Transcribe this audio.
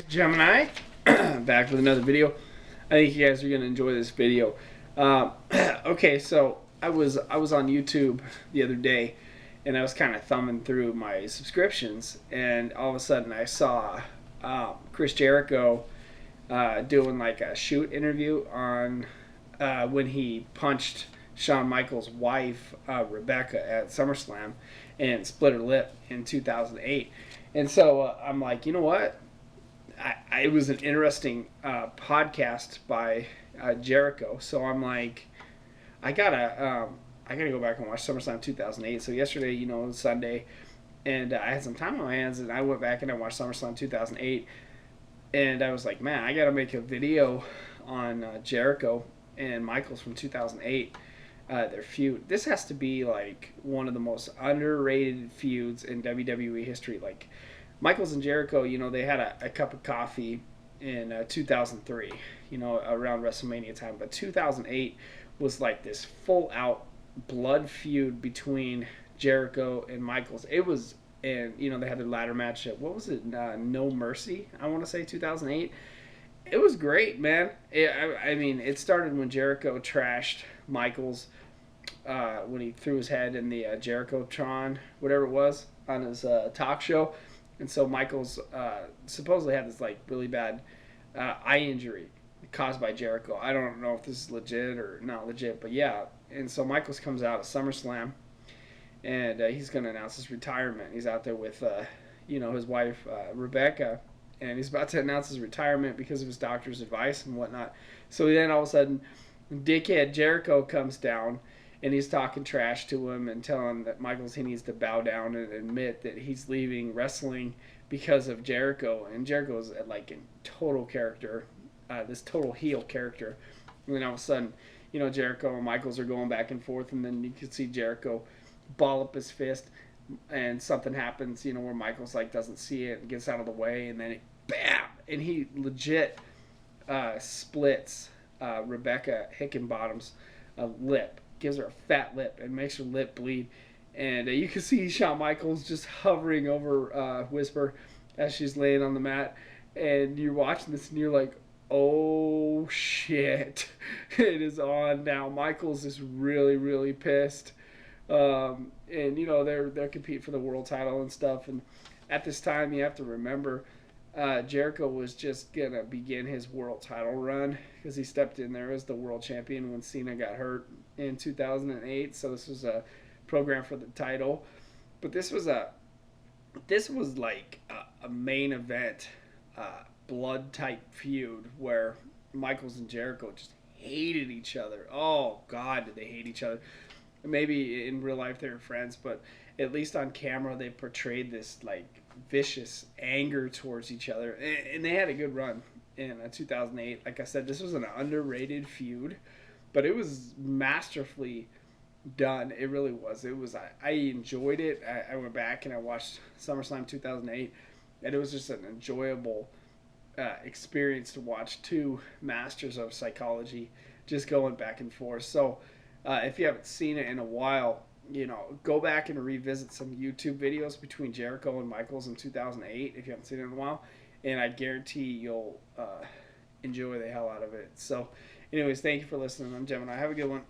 Gemini, back with another video. I think you guys are gonna enjoy this video. Okay, so I was on YouTube the other day, and I was kind of thumbing through my subscriptions, and all of a sudden I saw Chris Jericho doing like a shoot interview on when he punched Shawn Michaels' wife Rebecca at SummerSlam and split her lip in 2008. And so I'm like, you know what? It was an interesting podcast by Jericho. So I'm like, I gotta go back and watch SummerSlam 2008. So yesterday, it was Sunday, and I had some time on my hands, and I went back and I watched SummerSlam 2008, and I was like, man, I gotta make a video on Jericho and Michaels from 2008. Their feud. This has to be like one of the most underrated feuds in WWE history. Like Michaels and Jericho, they had a cup of coffee in 2003, around WrestleMania time. But 2008 was like this full out blood feud between Jericho and Michaels. It was, and they had their ladder match at, what was it? No Mercy, I want to say 2008. It was great, man. I mean, it started when Jericho trashed Michaels when he threw his head in the Jericho-tron, whatever it was, on his talk show. And so Michaels supposedly had this like really bad eye injury caused by Jericho. I don't know if this is legit or not legit, but yeah. And so Michaels comes out at SummerSlam, and he's going to announce his retirement. He's out there with, his wife Rebecca, and he's about to announce his retirement because of his doctor's advice and whatnot. So then all of a sudden, dickhead Jericho comes down, and he's talking trash to him and telling him that he needs to bow down and admit that he's leaving wrestling because of Jericho. And Jericho's like in total character, this total heel character. And then all of a sudden, Jericho and Michaels are going back and forth, and then you can see Jericho ball up his fist, and something happens, where Michaels like doesn't see it and gets out of the way, and then bam, and he legit splits Rebecca Hickenbottom's lip, gives her a fat lip, and makes her lip bleed. And you can see Shawn Michaels just hovering over Whisper as she's laying on the mat, and you're watching this and you're like, oh shit, it is on now. Michaels is really, really pissed. And they're competing for the world title and stuff. And at this time, you have to remember, Jericho was just gonna begin his world title run because he stepped in there as the world champion when Cena got hurt in 2008. So this was a program for the title, but this was like a main event, blood type feud where Michaels and Jericho just hated each other. Oh God, did they hate each other? Maybe in real life they were friends, but at least on camera they portrayed this like vicious anger towards each other, and they had a good run in 2008. Like I said, this was an underrated feud, but it was masterfully done. It really was. It was. I enjoyed it. I went back and I watched SummerSlam 2008, and it was just an enjoyable experience to watch two masters of psychology just going back and forth. So if you haven't seen it in a while, go back and revisit some YouTube videos between Jericho and Michaels in 2008 if you haven't seen it in a while, and I guarantee you'll enjoy the hell out of it. So anyways, thank you for listening. I'm Gemini. Have a good one.